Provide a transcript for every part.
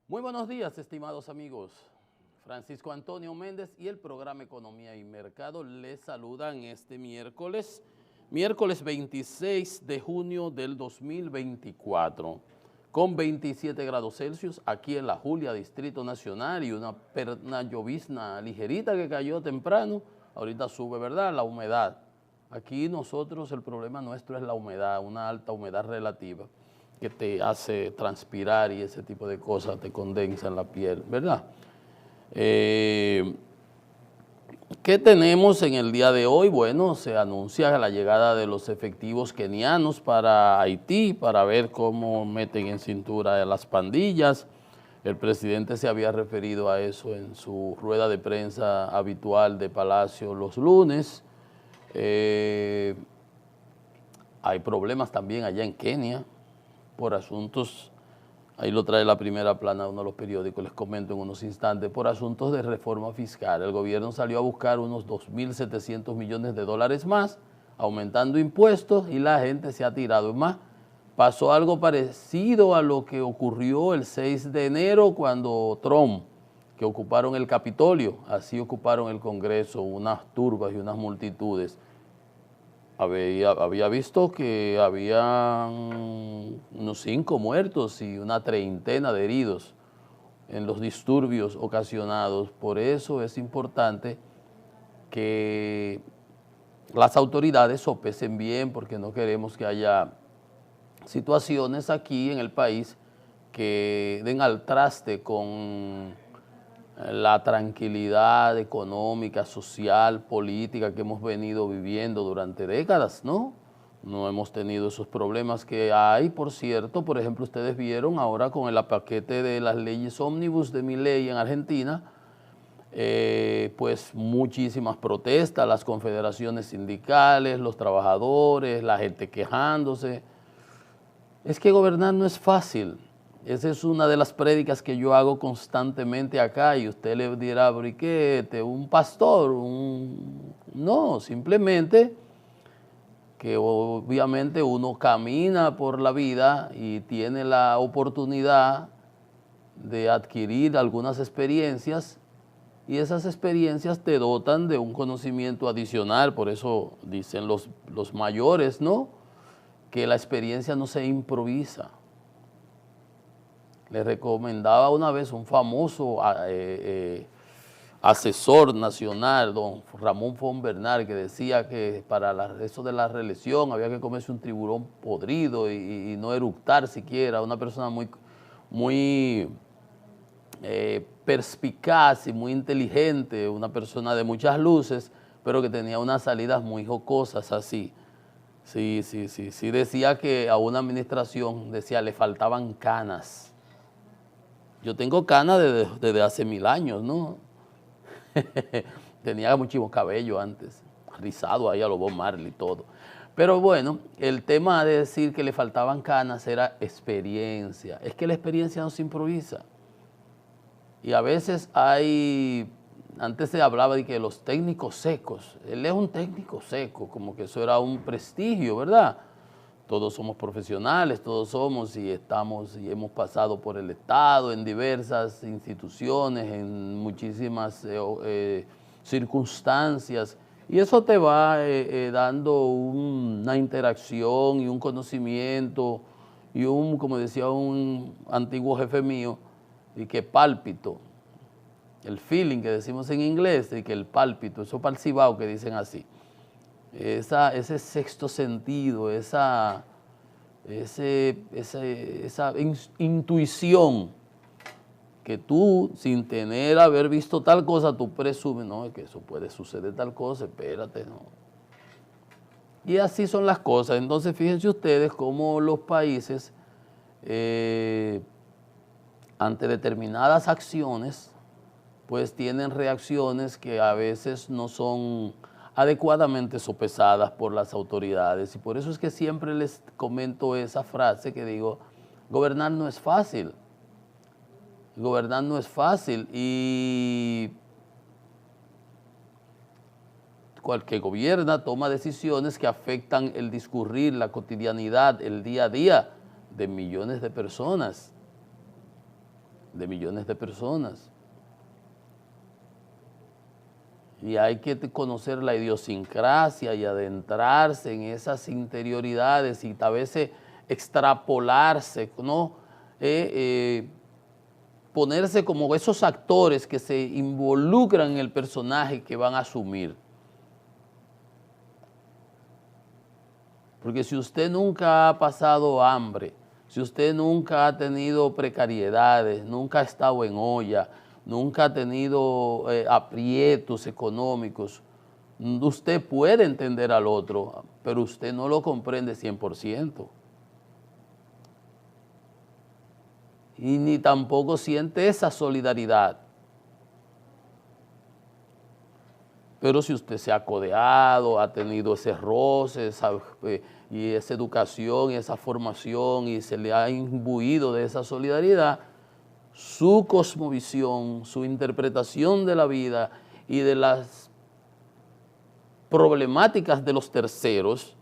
Muy buenos días, estimados amigos. Francisco Antonio Méndez y el programa Economía y Mercado les saludan este miércoles 26 de junio del 2024, con 27 grados Celsius aquí en La Julia, Distrito Nacional, y una llovizna ligerita que cayó temprano. Ahorita sube, ¿verdad?, la humedad. Aquí nosotros, el problema nuestro es la humedad, una alta humedad relativa que te hace transpirar y ese tipo de cosas, te condensa en la piel, ¿verdad? ¿Qué tenemos en el día de hoy? Bueno, se anuncia la llegada de los efectivos kenianos para Haití, para ver cómo meten en cintura a las pandillas. El presidente se había referido a eso en su rueda de prensa habitual de Palacio los lunes. Hay problemas también allá en Kenia por asuntos, ahí lo trae la primera plana de uno de los periódicos, les comento en unos instantes, por asuntos de reforma fiscal. El gobierno salió a buscar unos 2.700 millones de dólares más, aumentando impuestos, y la gente se ha tirado. Es más, pasó algo parecido a lo que ocurrió el 6 de enero cuando Trump, que ocuparon el Capitolio, así ocuparon el Congreso, unas turbas y unas multitudes. Había visto que había unos 5 muertos y una treintena de heridos en los disturbios ocasionados. Por eso es importante que las autoridades sopesen bien, porque no queremos que haya situaciones aquí en el país que den al traste con la tranquilidad económica, social, política que hemos venido viviendo durante décadas, ¿no? No hemos tenido esos problemas que hay, por cierto. Por ejemplo, ustedes vieron ahora con el paquete de las leyes ómnibus de Milei en Argentina, pues muchísimas protestas, las confederaciones sindicales, los trabajadores, la gente quejándose. Es que gobernar no es fácil. Esa es una de las prédicas que yo hago constantemente acá, y usted le dirá, briquete, un pastor, no, simplemente que obviamente uno camina por la vida y tiene la oportunidad de adquirir algunas experiencias, y esas experiencias te dotan de un conocimiento adicional. Por eso dicen los mayores, ¿no?, que la experiencia no se improvisa. Le recomendaba una vez un famoso asesor nacional, don Ramón Fonbernal, que decía que para eso de la reelección había que comerse un tiburón podrido y no eructar siquiera. Una persona muy perspicaz y muy inteligente, una persona de muchas luces, pero que tenía unas salidas muy jocosas así. Sí, decía que a una administración, decía, le faltaban canas. Yo tengo canas desde hace 1000 años, ¿no? Tenía muchísimo cabello antes, rizado ahí a lo Bob Marley y todo. Pero bueno, el tema de decir que le faltaban canas era experiencia. Es que la experiencia no se improvisa. Y a veces antes se hablaba de que los técnicos secos, él es un técnico seco, como que eso era un prestigio, ¿verdad? Todos somos profesionales, todos somos y hemos pasado por el Estado en diversas instituciones, en muchísimas circunstancias, y eso te va dando una interacción y un conocimiento y como decía un antiguo jefe mío, y que pálpito, el feeling que decimos en inglés, y que el pálpito, eso para el cibao que dicen así. Ese sexto sentido, esa intuición que tú, sin haber visto tal cosa, tú presumes, no, es que eso puede suceder tal cosa, espérate, no. Y así son las cosas. Entonces, fíjense ustedes cómo los países, ante determinadas acciones, pues tienen reacciones que a veces no son adecuadamente sopesadas por las autoridades. Y por eso es que siempre les comento esa frase que digo, gobernar no es fácil. Gobernar no es fácil, y cualquier gobierna toma decisiones que afectan el discurrir, la cotidianidad, el día a día de millones de personas. de millones de personas. Y hay que conocer la idiosincrasia y adentrarse en esas interioridades y a veces extrapolarse, ¿no? Ponerse como esos actores que se involucran en el personaje que van a asumir. Porque si usted nunca ha pasado hambre, si usted nunca ha tenido precariedades, nunca ha estado en olla, nunca ha tenido aprietos económicos, usted puede entender al otro, pero usted no lo comprende 100%. Y ni tampoco siente esa solidaridad. Pero si usted se ha codeado, ha tenido ese roce, y esa educación y esa formación y se le ha imbuido de esa solidaridad, su cosmovisión, su interpretación de la vida y de las problemáticas de los terceros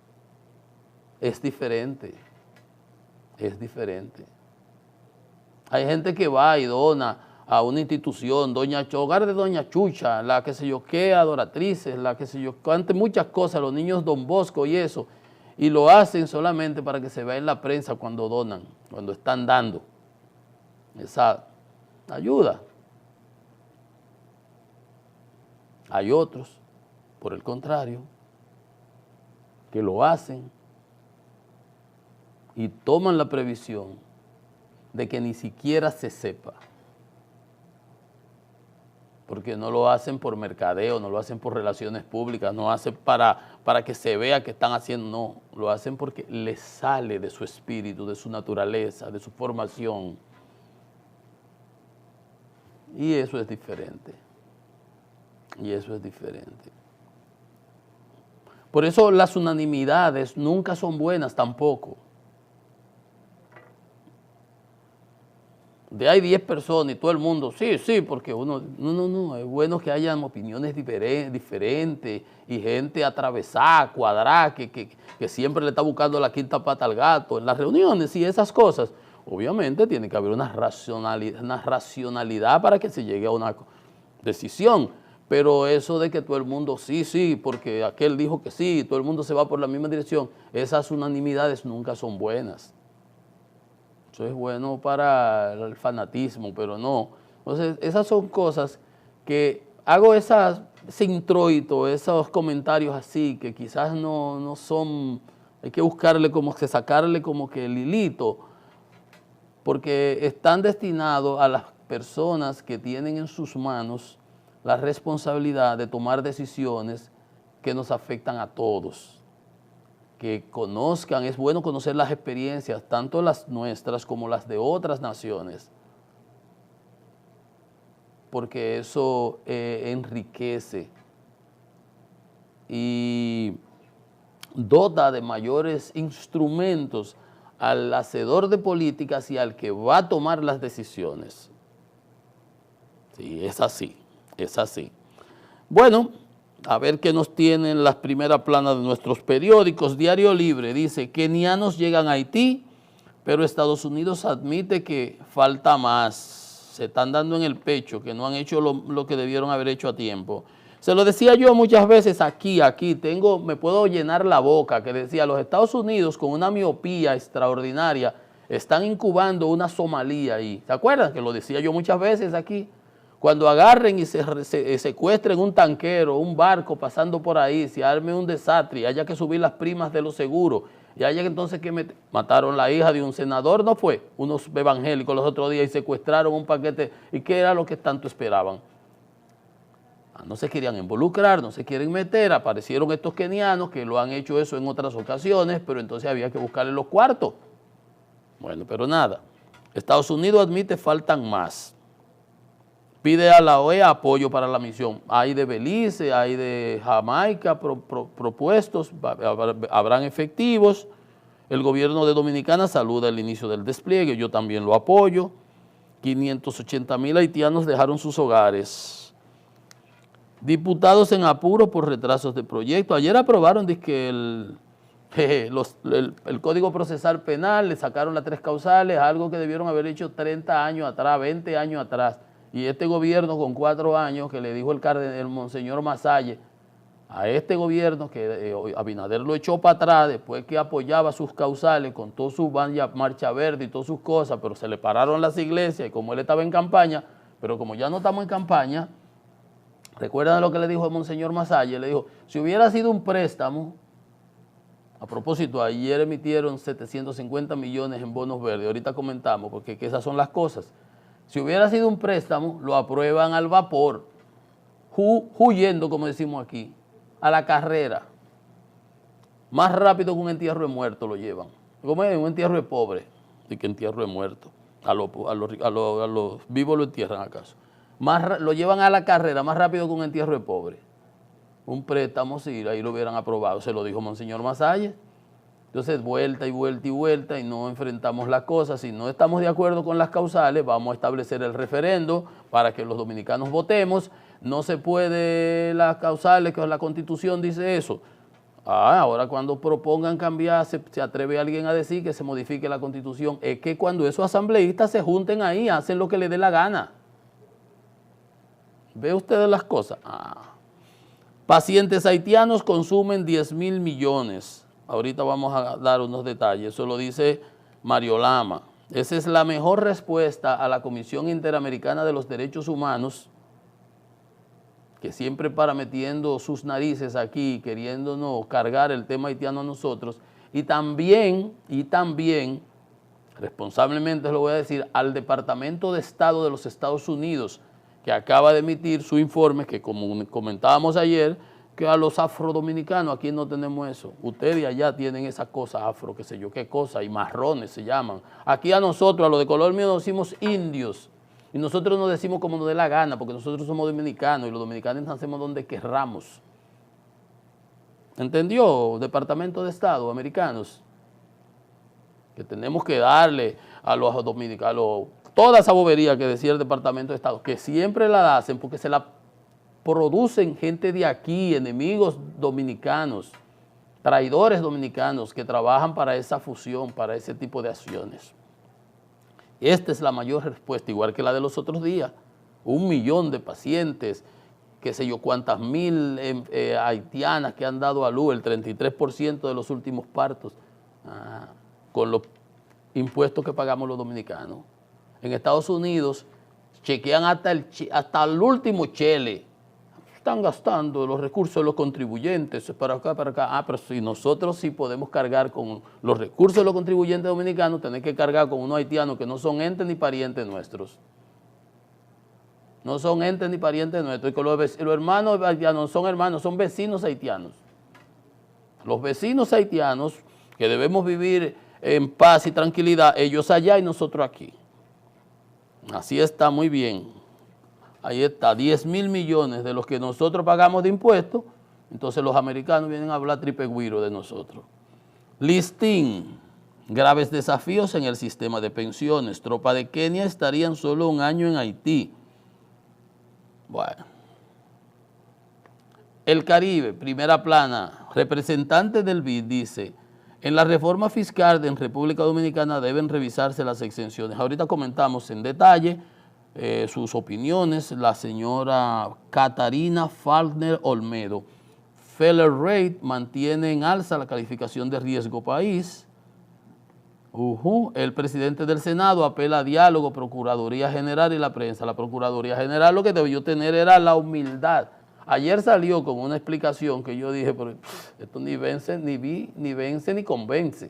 es diferente, es diferente. Hay gente que va y dona a una institución, hogar de Doña Chucha, la que se yo qué, adoratrices, la que se yo cante muchas cosas, los niños Don Bosco y eso, y lo hacen solamente para que se vea en la prensa cuando donan, cuando están dando esa ayuda. Hay otros, por el contrario, que lo hacen y toman la previsión de que ni siquiera se sepa, porque no lo hacen por mercadeo, no lo hacen por relaciones públicas, no hacen para que se vea que están haciendo, no, lo hacen porque les sale de su espíritu, de su naturaleza, de su formación. Y eso es diferente, y eso es diferente. Por eso las unanimidades nunca son buenas tampoco. De hay 10 personas y todo el mundo, sí, porque uno, no, es bueno que hayan opiniones diferentes y gente atravesada, cuadrada, que siempre le está buscando la quinta pata al gato en las reuniones y esas cosas. Obviamente tiene que haber una racionalidad para que se llegue a una decisión, pero eso de que todo el mundo sí, porque aquel dijo que sí, todo el mundo se va por la misma dirección, esas unanimidades nunca son buenas. Eso es bueno para el fanatismo, pero no. Entonces, esas son cosas que hago ese introito, esos comentarios así, que quizás no son, hay que buscarle sacarle como que el hilito, porque están destinados a las personas que tienen en sus manos la responsabilidad de tomar decisiones que nos afectan a todos. Que conozcan, es bueno conocer las experiencias, tanto las nuestras como las de otras naciones, porque eso enriquece y dota de mayores instrumentos al hacedor de políticas y al que va a tomar las decisiones. Sí, es así, es así. Bueno, a ver qué nos tienen las primeras planas de nuestros periódicos. Diario Libre dice, kenianos llegan a Haití, pero Estados Unidos admite que falta más. Se están dando en el pecho, que no han hecho lo que debieron haber hecho a tiempo. Se lo decía yo muchas veces aquí, me puedo llenar la boca, que decía, los Estados Unidos con una miopía extraordinaria están incubando una Somalía ahí. ¿Se acuerdan? Que lo decía yo muchas veces aquí. Cuando agarren y se secuestren un tanquero, un barco pasando por ahí, se arme un desastre y haya que subir las primas de los seguros, y haya entonces que mataron la hija de un senador, ¿no fue? Unos evangélicos los otros días y secuestraron un paquete. ¿Y qué era lo que tanto esperaban? No se querían involucrar, no se quieren meter, aparecieron estos kenianos que lo han hecho eso en otras ocasiones, pero entonces había que buscarle los cuartos. Bueno, pero nada, Estados Unidos admite faltan más. Pide a la OEA apoyo para la misión. Hay de Belice, hay de Jamaica propuestos, habrán efectivos. El gobierno de Dominicana saluda el inicio del despliegue, yo también lo apoyo. 580,000 haitianos dejaron sus hogares. Diputados en apuro por retrasos de proyecto. Ayer aprobaron que el Código Procesal Penal, le sacaron las 3 causales, algo que debieron haber hecho 30 años atrás, 20 años atrás. Y este gobierno con 4 años que le dijo el monseñor Masalle a este gobierno que Abinader lo echó para atrás después que apoyaba sus causales con toda su marcha verde y todas sus cosas, pero se le pararon las iglesias y como él estaba en campaña, pero como ya no estamos en campaña, recuerdan lo que le dijo el monseñor Masalle, le dijo, si hubiera sido un préstamo, a propósito, ayer emitieron 750 millones en bonos verdes, ahorita comentamos, porque esas son las cosas. Si hubiera sido un préstamo, lo aprueban al vapor, huyendo, como decimos aquí, a la carrera. Más rápido que un entierro de muerto lo llevan. Como es un entierro de pobre, y que entierro de muerto. A los vivos lo entierran acaso. Lo llevan a la carrera más rápido que un entierro de pobre. Un préstamo, si ahí lo hubieran aprobado, se lo dijo Monseñor Masalle. Entonces, vuelta y vuelta y vuelta y no enfrentamos las cosas. Si no estamos de acuerdo con las causales, vamos a establecer el referendo para que los dominicanos votemos. No se puede las causales, que la Constitución dice eso. Ahora cuando propongan cambiar, se atreve alguien a decir que se modifique la Constitución. Es que cuando esos asambleístas se junten ahí, hacen lo que les dé la gana. ¿Ve ustedes las cosas? Pacientes haitianos consumen 10.000 millones. Ahorita vamos a dar unos detalles. Eso lo dice Mario Lama. Esa es la mejor respuesta a la Comisión Interamericana de los Derechos Humanos, que siempre para metiendo sus narices aquí, queriéndonos cargar el tema haitiano a nosotros, y también, responsablemente lo voy a decir, al Departamento de Estado de los Estados Unidos, que acaba de emitir su informe, que como comentábamos ayer, que a los afrodominicanos aquí no tenemos eso. Ustedes allá tienen esa cosa afro, qué sé yo, qué cosa, y marrones se llaman. Aquí a nosotros, a los de color mío, nos decimos indios. Y nosotros nos decimos como nos dé la gana, porque nosotros somos dominicanos y los dominicanos nacemos donde querramos. ¿Entendió? Departamento de Estado, americanos. Que tenemos que darle a los dominicanos toda esa bobería que decía el Departamento de Estado, que siempre la hacen porque se la producen gente de aquí, enemigos dominicanos, traidores dominicanos que trabajan para esa fusión, para ese tipo de acciones. Esta es la mayor respuesta, igual que la de los otros días. 1 millón de pacientes, qué sé yo, cuántas mil haitianas que han dado a luz, el 33% de los últimos partos, con los impuestos que pagamos los dominicanos. En Estados Unidos chequean hasta el último chele. Están gastando los recursos de los contribuyentes para acá, para acá. Pero si nosotros sí podemos cargar con los recursos de los contribuyentes dominicanos, tenemos que cargar con unos haitianos que no son entes ni parientes nuestros. No son entes ni parientes nuestros. Y que los hermanos haitianos son hermanos, son vecinos haitianos. Los vecinos haitianos que debemos vivir en paz y tranquilidad, ellos allá y nosotros aquí. Así está, muy bien. Ahí está, 10.000 millones de los que nosotros pagamos de impuestos, entonces los americanos vienen a hablar tripegüiro de nosotros. Listín, graves desafíos en el sistema de pensiones. Tropa de Kenia estarían solo 1 año en Haití. Bueno. El Caribe, primera plana, representante del BID dice, en la reforma fiscal en República Dominicana deben revisarse las exenciones. Ahorita comentamos en detalle sus opiniones. La señora Catarina Falkner Olmedo. Feller Rate mantiene en alza la calificación de riesgo país. El presidente del Senado apela a diálogo, Procuraduría General y la prensa. La Procuraduría General lo que debió tener era la humildad. Ayer salió con una explicación que yo dije, pero esto ni vence, ni convence.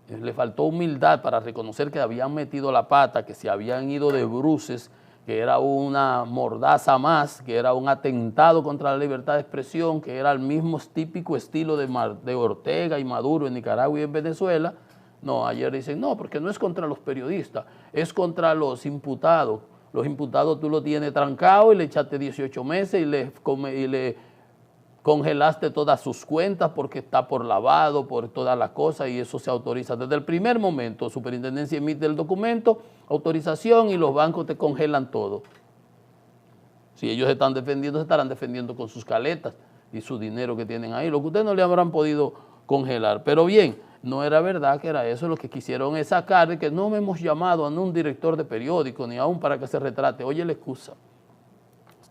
Le faltó humildad para reconocer que habían metido la pata, que se habían ido de bruces, que era una mordaza más, que era un atentado contra la libertad de expresión, que era el mismo típico estilo de Ortega y Maduro en Nicaragua y en Venezuela. No, ayer dicen, no, porque no es contra los periodistas, es contra los imputados. Los imputados tú los tienes trancados y le echaste 18 meses y le congelaste todas sus cuentas porque está por lavado, por todas las cosas, y eso se autoriza desde el primer momento. Superintendencia emite el documento, autorización, y los bancos te congelan todo. Si ellos están defendiendo, se estarán defendiendo con sus caletas, y su dinero que tienen ahí, lo que ustedes no le habrán podido congelar. Pero bien, no era verdad que era eso, lo que quisieron es sacar de que no me hemos llamado a un director de periódico, ni aún para que se retrate. Oye la excusa.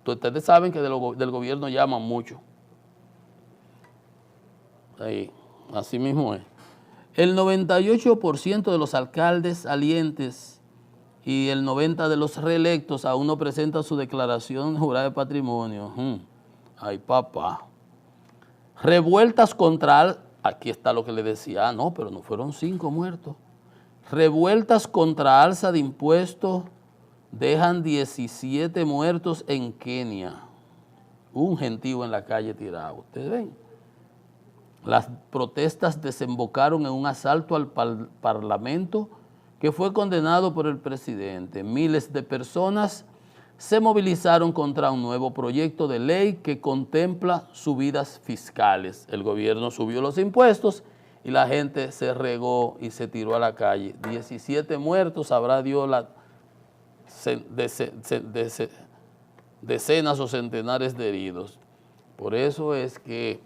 Ustedes saben que del gobierno llaman mucho. Ahí, así mismo es. El 98% de los alcaldes salientes y el 90% de los reelectos aún no presentan su declaración jurada de patrimonio. Ay, papá. Revueltas contra, aquí está lo que le decía, no, pero no fueron 5 muertos. Revueltas contra alza de impuestos dejan 17 muertos en Kenia. Un gentío en la calle tirado, ¿ustedes ven? Las protestas desembocaron en un asalto al Parlamento que fue condenado por el presidente. Miles de personas se movilizaron contra un nuevo proyecto de ley que contempla subidas fiscales. El gobierno subió los impuestos y la gente se regó y se tiró a la calle. 17 muertos, habrá Dios decenas o centenares de heridos. Por eso es que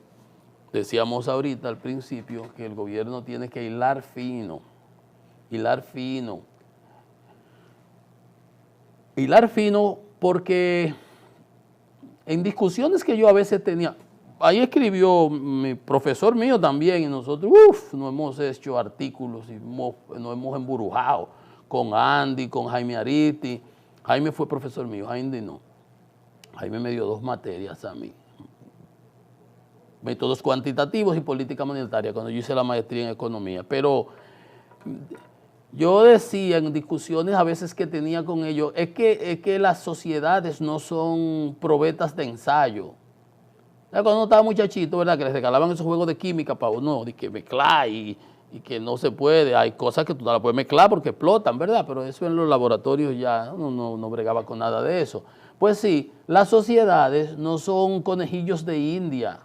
decíamos ahorita al principio que el gobierno tiene que hilar fino, porque en discusiones que yo a veces tenía, ahí escribió mi profesor mío también y nosotros, nos hemos hecho artículos y nos hemos emburujado con Andy, con Jaime Ariti. Jaime fue profesor mío, Andy no. Jaime me dio 2 materias a mí. Métodos cuantitativos y política monetaria, cuando yo hice la maestría en economía. Pero yo decía en discusiones a veces que tenía con ellos, es que las sociedades no son probetas de ensayo. Cuando uno estaba muchachito, ¿verdad? Que les regalaban esos juegos de química para uno, de que mezclar y que no se puede. Hay cosas que tú no las puedes mezclar porque explotan, ¿verdad? Pero eso en los laboratorios ya uno no bregaba con nada de eso. Pues sí, las sociedades no son conejillos de India.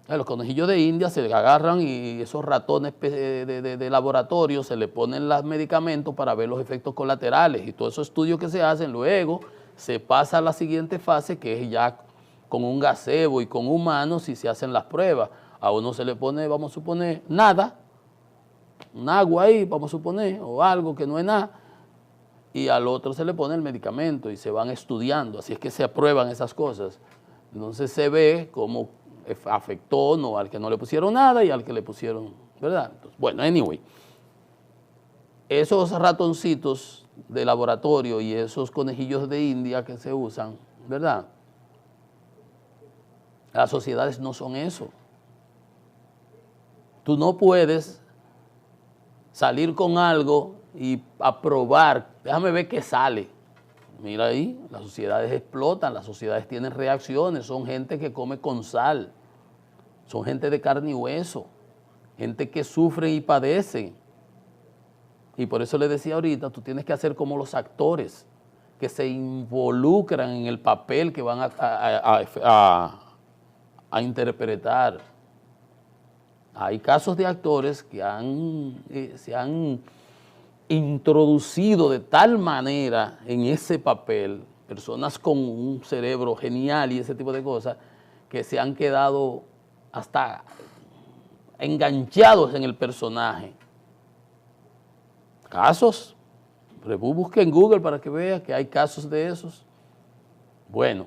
Los conejillos de India se agarran y esos ratones de laboratorio se le ponen los medicamentos para ver los efectos colaterales y todos esos estudios que se hacen, luego se pasa a la siguiente fase que es ya con un gazebo y con humanos y se hacen las pruebas. A uno se le pone, vamos a suponer, nada, un agua ahí, vamos a suponer, o algo que no es nada, y al otro se le pone el medicamento y se van estudiando, así es que se aprueban esas cosas. Entonces se ve cómo afectó no al que no le pusieron nada y al que le pusieron, ¿verdad? Entonces, bueno, anyway, esos ratoncitos de laboratorio y esos conejillos de India que se usan, ¿verdad? Las sociedades no son eso. Tú no puedes salir con algo y aprobar, déjame ver qué sale. Mira ahí, las sociedades explotan, las sociedades tienen reacciones, son gente que come con sal, son gente de carne y hueso, gente que sufre y padecen. Y por eso le decía ahorita, tú tienes que hacer como los actores que se involucran en el papel que van a interpretar. Hay casos de actores que se han introducido de tal manera en ese papel, personas con un cerebro genial y ese tipo de cosas, que se han quedado hasta enganchados en el personaje. Casos, busque en Google para que vea que hay casos de esos. Bueno,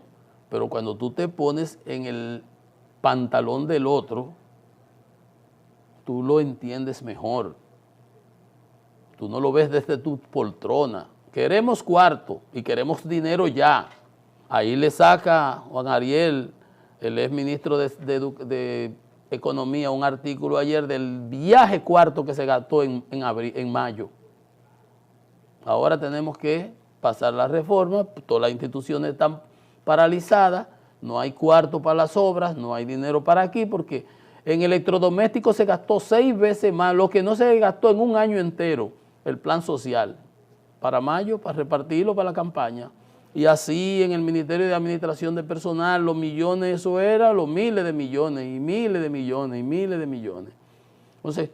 pero cuando tú te pones en el pantalón del otro, tú lo entiendes mejor. Tú no lo ves desde tu poltrona. Queremos cuarto y queremos dinero ya. Ahí le saca Juan Ariel, el ex ministro de Economía, un artículo ayer del viaje cuarto que se gastó en mayo. Ahora tenemos que pasar la reforma, todas las instituciones están paralizadas, no hay cuarto para las obras, no hay dinero para aquí, porque en electrodomésticos se gastó 6 veces más, lo que no se gastó en un año entero, el plan social, para mayo, para repartirlo para la campaña. Y así en el Ministerio de Administración de Personal, los millones, eso era los miles de millones, y miles de millones, y miles de millones. Entonces,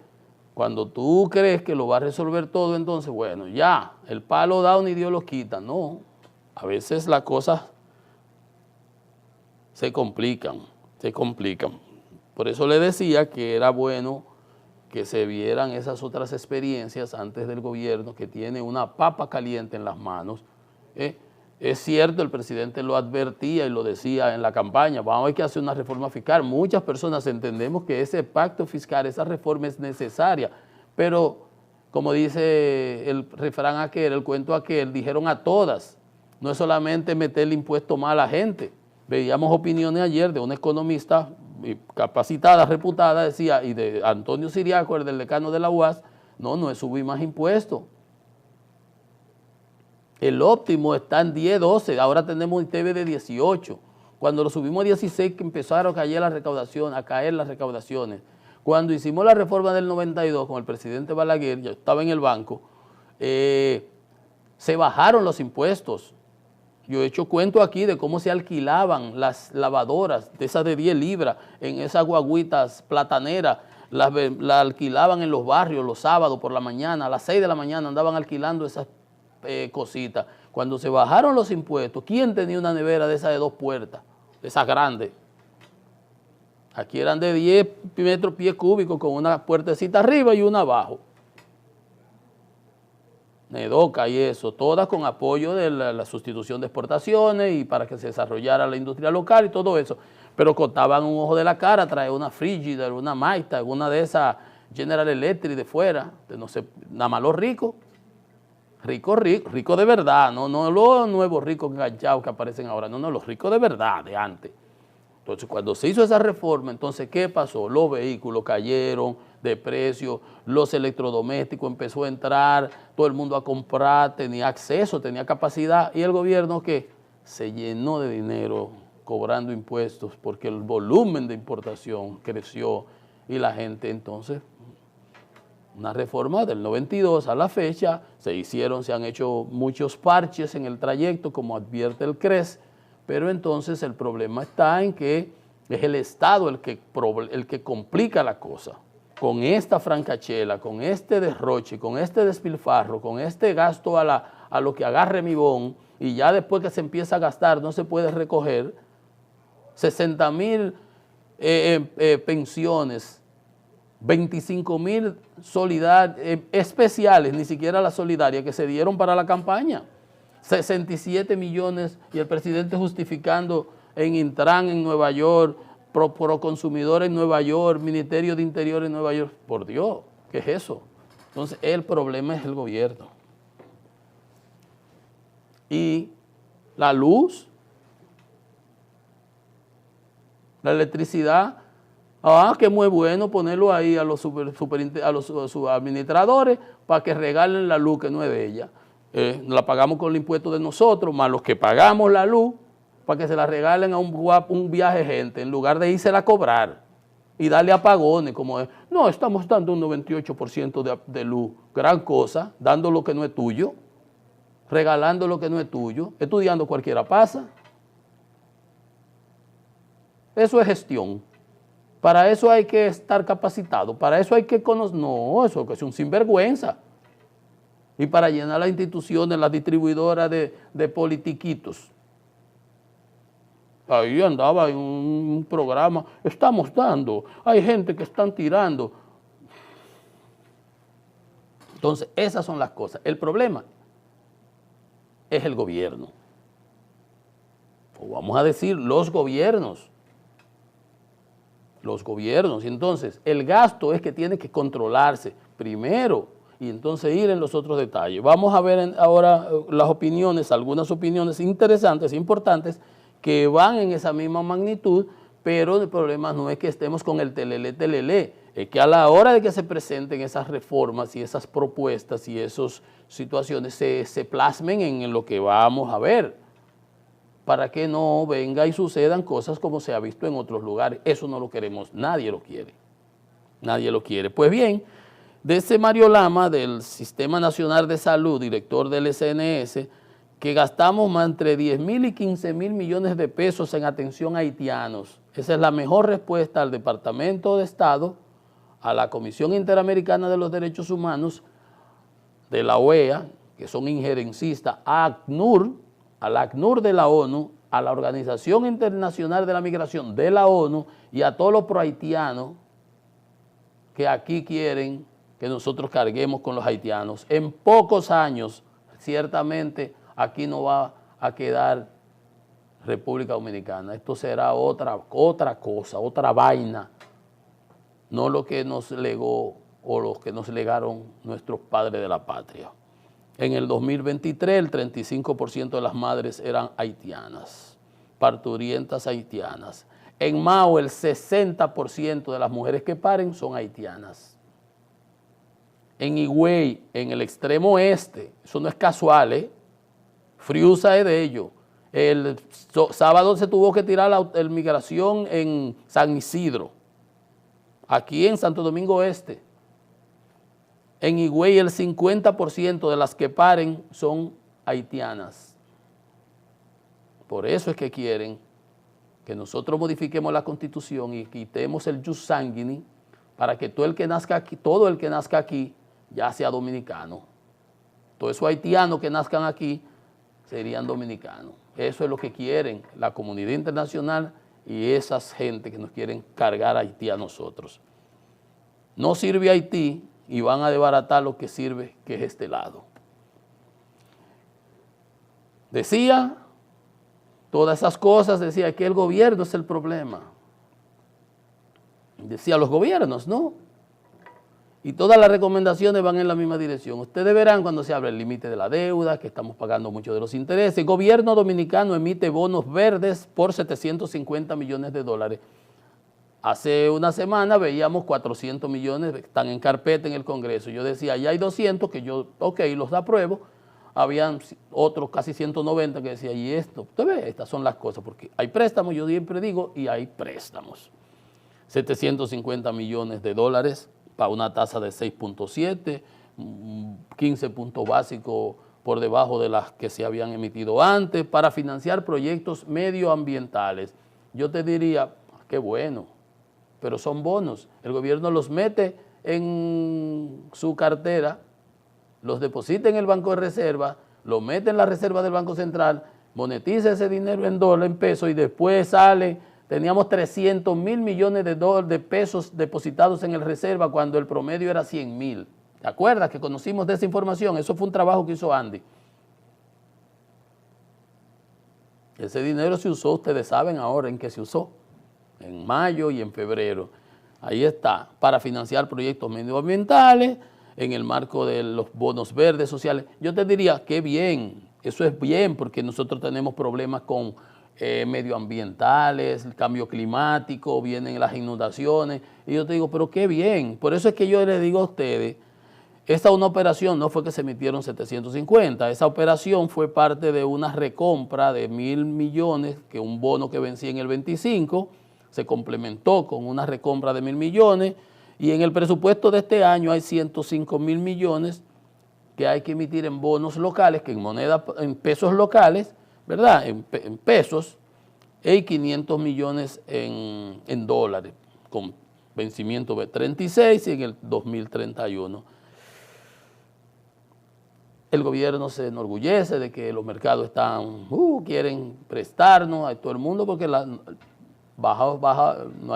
cuando tú crees que lo va a resolver todo, entonces, bueno, ya, el palo dado ni Dios lo quita. No, a veces las cosas se complican. Por eso le decía que era bueno que se vieran esas otras experiencias antes del gobierno, que tiene una papa caliente en las manos. Es cierto, el presidente lo advertía y lo decía en la campaña, vamos a ver que hacer una reforma fiscal. Muchas personas entendemos que ese pacto fiscal, esa reforma es necesaria, pero como dice el refrán aquel, el cuento aquel, dijeron a todas, no es solamente meterle impuesto mal a la gente. Veíamos opiniones ayer de una economista capacitada, reputada, decía, y de Antonio Siriaco, el del decano de la UAS, no es subir más impuestos. El óptimo está en 10, 12, ahora tenemos un ITV de 18. Cuando lo subimos a 16, que empezaron a caer las recaudaciones. Cuando hicimos la reforma del 92 con el presidente Balaguer, yo estaba en el banco, se bajaron los impuestos. Yo he hecho cuento aquí de cómo se alquilaban las lavadoras, de esas de 10 libras, en esas guaguitas plataneras, las alquilaban en los barrios los sábados por la mañana, a las 6 de la mañana andaban alquilando esas cositas. Cuando se bajaron los impuestos, ¿quién tenía una nevera de esas de 2 puertas? De esas grandes. Aquí eran de 10 metros pies cúbicos con una puertecita arriba y una abajo. Nedoca y eso, todas con apoyo de la sustitución de exportaciones y para que se desarrollara la industria local y todo eso. Pero costaban un ojo de la cara traer una Frigidaire, una Maita, una de esas General Electric de fuera, de no sé, nada más los ricos. Rico de verdad, no los nuevos ricos enganchados que aparecen ahora, no, los ricos de verdad, de antes. Entonces, cuando se hizo esa reforma, entonces, ¿qué pasó? Los vehículos cayeron de precio, los electrodomésticos empezó a entrar, todo el mundo a comprar, tenía acceso, tenía capacidad, y el gobierno que se llenó de dinero cobrando impuestos porque el volumen de importación creció y la gente entonces, una reforma del 92 a la fecha, se han hecho muchos parches en el trayecto, como advierte el CRES, pero entonces el problema está en que es el Estado el que complica la cosa. Con esta francachela, con este derroche, con este despilfarro, con este gasto a lo que agarre mi bon, y ya después que se empieza a gastar no se puede recoger, 60,000 pensiones, 25,000 especiales, ni siquiera la solidaria, que se dieron para la campaña, 67 millones, y el presidente justificando en Intran en Nueva York, Proconsumidor en Nueva York, Ministerio de Interior en Nueva York. Por Dios, ¿qué es eso? Entonces, el problema es el gobierno. Y la luz, la electricidad, que es muy bueno ponerlo ahí a los administradores para que regalen la luz que no es de ella. La pagamos con el impuesto de nosotros, más los que pagamos la luz, para que se la regalen a un viaje gente, en lugar de írsela a cobrar y darle apagones, como es. No, estamos dando un 98% de luz, gran cosa, dando lo que no es tuyo, regalando lo que no es tuyo, estudiando cualquiera pasa. Eso es gestión. Para eso hay que estar capacitado, para eso hay que conocer. No, eso es un sinvergüenza. Y para llenar las instituciones, las distribuidoras de politiquitos. Ahí andaba en un programa, estamos dando, hay gente que están tirando. Entonces, esas son las cosas. El problema es el gobierno. O vamos a decir, los gobiernos. Los gobiernos. Y entonces, el gasto es que tiene que controlarse primero y entonces ir en los otros detalles. Vamos a ver ahora las opiniones, algunas opiniones interesantes, importantes, que van en esa misma magnitud, pero el problema no es que estemos con el telele, es que a la hora de que se presenten esas reformas y esas propuestas y esas situaciones se plasmen en lo que vamos a ver, para que no venga y sucedan cosas como se ha visto en otros lugares. Eso no lo queremos, nadie lo quiere. Nadie lo quiere. Pues bien, de ese Mario Lama, del Sistema Nacional de Salud, director del SNS, que gastamos más entre 10,000 y 15,000 millones de pesos en atención a haitianos. Esa es la mejor respuesta al Departamento de Estado, a la Comisión Interamericana de los Derechos Humanos, de la OEA, que son injerencistas, a ACNUR, al ACNUR de la ONU a la Organización Internacional de la Migración de la ONU y a todos los prohaitianos que aquí quieren que nosotros carguemos con los haitianos. En pocos años, ciertamente, aquí no va a quedar República Dominicana. Esto será otra cosa, otra vaina, no lo que nos legó o lo que nos legaron nuestros padres de la patria. En el 2023, el 35% de las madres eran haitianas, parturientas haitianas. En Mao, el 60% de las mujeres que paren son haitianas. En Higüey, en el extremo oeste, eso no es casual, Friusa es de ello. El sábado se tuvo que tirar la migración en San Isidro, aquí en Santo Domingo Este. En Higüey el 50% de las que paren son haitianas. Por eso es que quieren que nosotros modifiquemos la Constitución y quitemos el jus sanguinis para que todo el que nazca aquí ya sea dominicano. Todos esos haitianos que nazcan aquí serían dominicanos. Eso es lo que quieren la comunidad internacional y esas gente que nos quieren cargar a Haití a nosotros. No sirve Haití y van a desbaratar lo que sirve, que es este lado. Decía todas esas cosas, decía que el gobierno es el problema. Decía los gobiernos, ¿no? Y todas las recomendaciones van en la misma dirección. Ustedes verán cuando se abre el límite de la deuda, que estamos pagando mucho de los intereses. El gobierno dominicano emite bonos verdes por 750 millones de dólares. Hace una semana veíamos 400 millones que están en carpeta en el Congreso. Yo decía, ya hay 200 que yo, ok, los apruebo. Habían otros casi 190 que decía, y esto, usted ve, estas son las cosas, porque hay préstamos, yo siempre digo, y hay préstamos. 750 millones de dólares para una tasa de 6.7, 15 puntos básicos por debajo de las que se habían emitido antes, para financiar proyectos medioambientales. Yo te diría, qué bueno, pero son bonos. El gobierno los mete en su cartera, los deposita en el Banco de Reserva, lo mete en la reserva del Banco Central, monetiza ese dinero en dólar, en pesos, y después sale. Teníamos 300 mil millones de pesos depositados en el reserva cuando el promedio era 100 mil. ¿Te acuerdas que conocimos de esa información? Eso fue un trabajo que hizo Andy. Ese dinero se usó, ustedes saben ahora en qué se usó, en mayo y en febrero. Ahí está, para financiar proyectos medioambientales, en el marco de los bonos verdes sociales. Yo te diría, qué bien, eso es bien, porque nosotros tenemos problemas con medioambientales, el cambio climático, vienen las inundaciones, y yo te digo, pero qué bien. Por eso es que yo les digo a ustedes, esta una operación no fue que se emitieron 750, esa operación fue parte de una recompra de 1.000 millones, que un bono que vencía en el 25, se complementó con una recompra de 1.000 millones, y en el presupuesto de este año hay 105.000 millones que hay que emitir en bonos locales, que en moneda, en pesos locales, ¿verdad? En pesos, y 500 millones en dólares, con vencimiento de 36 y en el 2031. El gobierno se enorgullece de que los mercados están, quieren prestarnos a todo el mundo porque no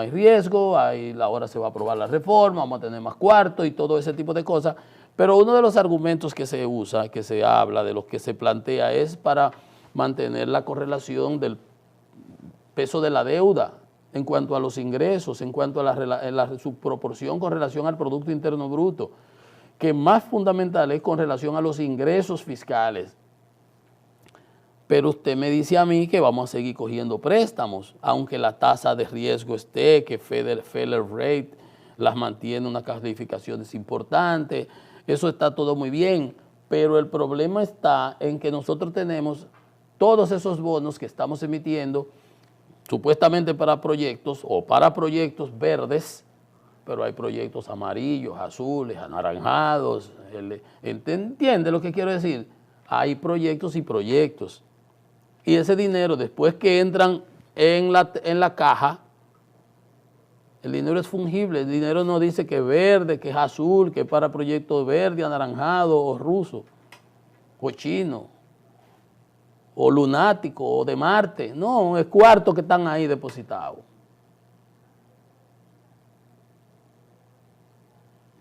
hay riesgo, ahora se va a aprobar la reforma, vamos a tener más cuartos y todo ese tipo de cosas. Pero uno de los argumentos que se usa, que se habla, de los que se plantea, es para mantener la correlación del peso de la deuda en cuanto a los ingresos, en cuanto a su proporción con relación al Producto Interno Bruto, que más fundamental es con relación a los ingresos fiscales. Pero usted me dice a mí que vamos a seguir cogiendo préstamos, aunque la tasa de riesgo esté, que Feller Rate las mantiene unas calificaciones importantes, eso está todo muy bien, pero el problema está en que nosotros tenemos todos esos bonos que estamos emitiendo supuestamente para proyectos o para proyectos verdes, pero hay proyectos amarillos, azules, anaranjados. ¿Entiende lo que quiero decir? Hay proyectos y proyectos. Y ese dinero, después que entran en la caja, el dinero es fungible. El dinero no dice que es verde, que es azul, que es para proyectos verde, anaranjado o ruso o chino. o lunáticos o de Marte. No, es cuarto que están ahí depositados.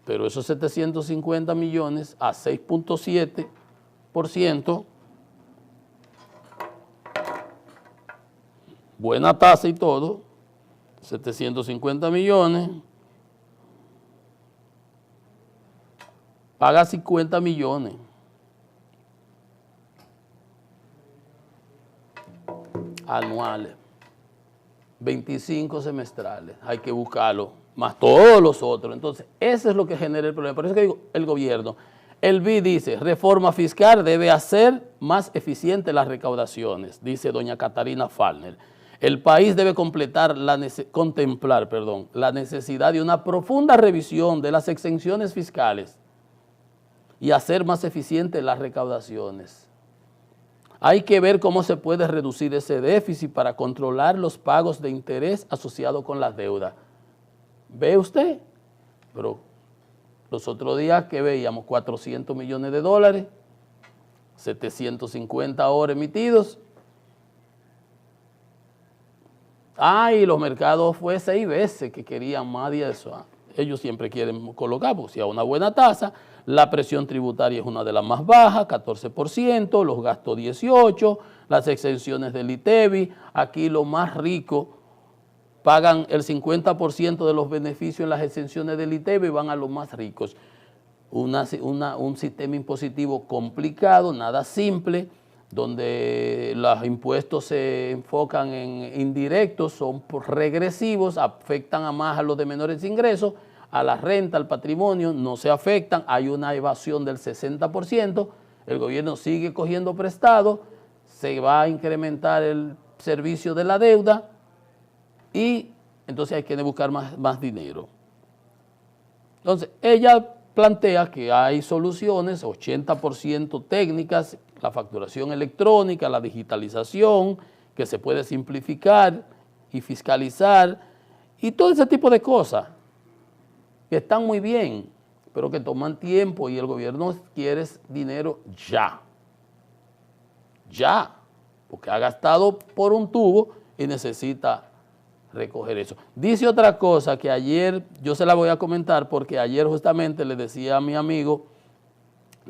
Pero esos 750 millones a 6.7%, buena tasa y todo, 750 millones, paga 50 millones. Anuales, 25 semestrales, hay que buscarlo, más todos los otros. Entonces, eso es lo que genera el problema. Por eso que digo, el gobierno, el BID dice, reforma fiscal debe hacer más eficiente las recaudaciones, dice doña Catarina Fallner. El país debe contemplar la necesidad de una profunda revisión de las exenciones fiscales y hacer más eficientes las recaudaciones. Hay que ver cómo se puede reducir ese déficit para controlar los pagos de interés asociados con las deudas. ¿Ve usted? Pero los otros días que veíamos 400 millones de dólares, 750 ahora emitidos. Y los mercados fue 6 veces que querían más de eso. Ellos siempre quieren colocar, porque si hay una buena tasa, la presión tributaria es una de las más bajas, 14%, los gastos 18%, las exenciones del ITEVI, aquí los más ricos pagan el 50% de los beneficios en las exenciones del ITEVI y van a los más ricos. Un sistema impositivo complicado, nada simple, donde los impuestos se enfocan en indirectos, son regresivos, afectan más a los de menores ingresos, a la renta, al patrimonio, no se afectan, hay una evasión del 60%, el gobierno sigue cogiendo prestado, se va a incrementar el servicio de la deuda y entonces hay que buscar más dinero. Entonces, ella plantea que hay soluciones, 80% técnicas, la facturación electrónica, la digitalización, que se puede simplificar y fiscalizar y todo ese tipo de cosas que están muy bien, pero que toman tiempo y el gobierno quiere dinero ya, porque ha gastado por un tubo y necesita recoger eso. Dice otra cosa que ayer, yo se la voy a comentar porque ayer justamente le decía a mi amigo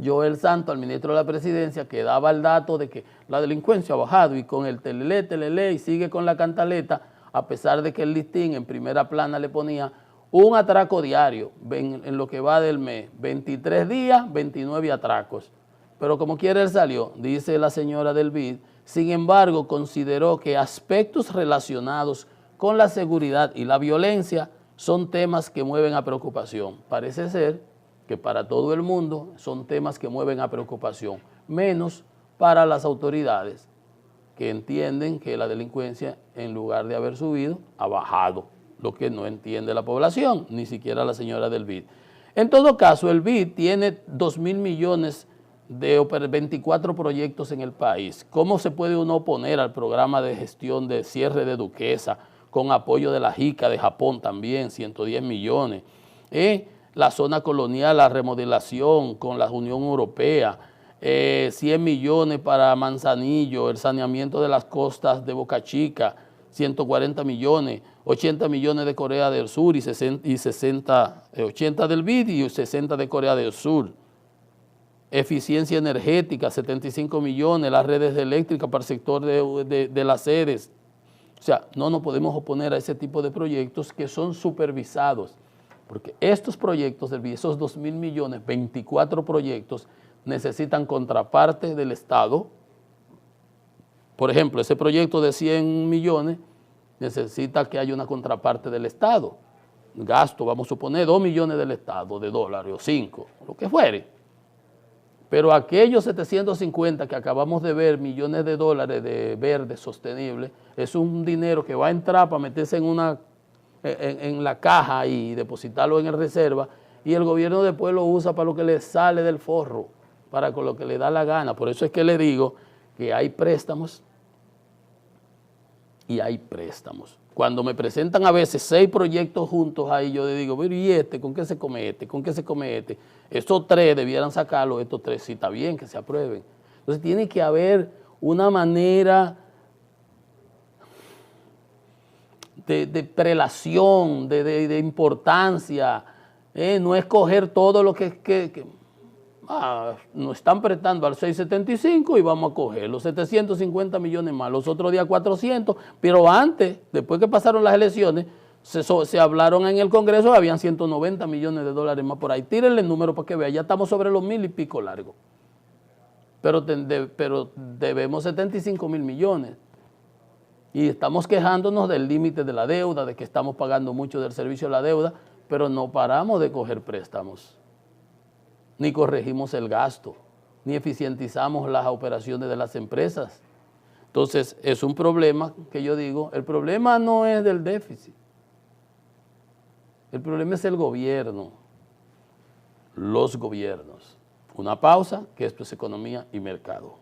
Joel Santos, al ministro de la Presidencia, que daba el dato de que la delincuencia ha bajado y con el telelé y sigue con la cantaleta, a pesar de que el listín en primera plana le ponía un atraco diario en lo que va del mes, 23 días, 29 atracos. Pero como quiera él salió, dice la señora del BID, sin embargo consideró que aspectos relacionados con la seguridad y la violencia son temas que mueven a preocupación. Parece ser que para todo el mundo son temas que mueven a preocupación, menos para las autoridades que entienden que la delincuencia, en lugar de haber subido, ha bajado, lo que no entiende la población, ni siquiera la señora del BID. En todo caso, el BID tiene 2.000 millones de 24 proyectos en el país. ¿Cómo se puede uno oponer al programa de gestión de cierre de Duquesa, con apoyo de la JICA de Japón también, 110 millones? La zona colonial, la remodelación con la Unión Europea, 100 millones para Manzanillo, el saneamiento de las costas de Boca Chica, 140 millones, 80 millones de Corea del Sur y 80 del BID y 60 de Corea del Sur. Eficiencia energética, 75 millones, las redes eléctricas para el sector de las sedes. O sea, no nos podemos oponer a ese tipo de proyectos que son supervisados, porque estos proyectos del BID, esos 2.000 millones, 24 proyectos, necesitan contraparte del Estado. Por ejemplo, ese proyecto de 100 millones necesita que haya una contraparte del Estado. Gasto, vamos a suponer, 2 millones del Estado, de dólares, o 5, lo que fuere. Pero aquellos 750 que acabamos de ver, millones de dólares de verde sostenible, es un dinero que va a entrar para meterse en la caja y depositarlo en el reserva, y el gobierno después lo usa para lo que le sale del forro, para con lo que le da la gana. Por eso es que le digo que hay préstamos y hay préstamos. Cuando me presentan a veces 6 proyectos juntos ahí, yo le digo, pero ¿y este? ¿Con qué se come este? ¿Con qué se come este? Estos 3 debieran sacarlo, estos 3 sí está bien que se aprueben. Entonces tiene que haber una manera de prelación, de importancia, no es coger todo lo que nos están prestando al 675 y vamos a coger los 750 millones más, los otros días 400, pero antes, después que pasaron las elecciones, se hablaron en el Congreso, habían 190 millones de dólares más por ahí. Tírenle el número para que vean, ya estamos sobre los 1000 y pico largos. Pero debemos 75 mil millones. Y estamos quejándonos del límite de la deuda, de que estamos pagando mucho del servicio de la deuda, pero no paramos de coger préstamos, ni corregimos el gasto, ni eficientizamos las operaciones de las empresas. Entonces, es un problema que yo digo, el problema no es del déficit, el problema es el gobierno, los gobiernos. Una pausa, que esto es economía y mercado.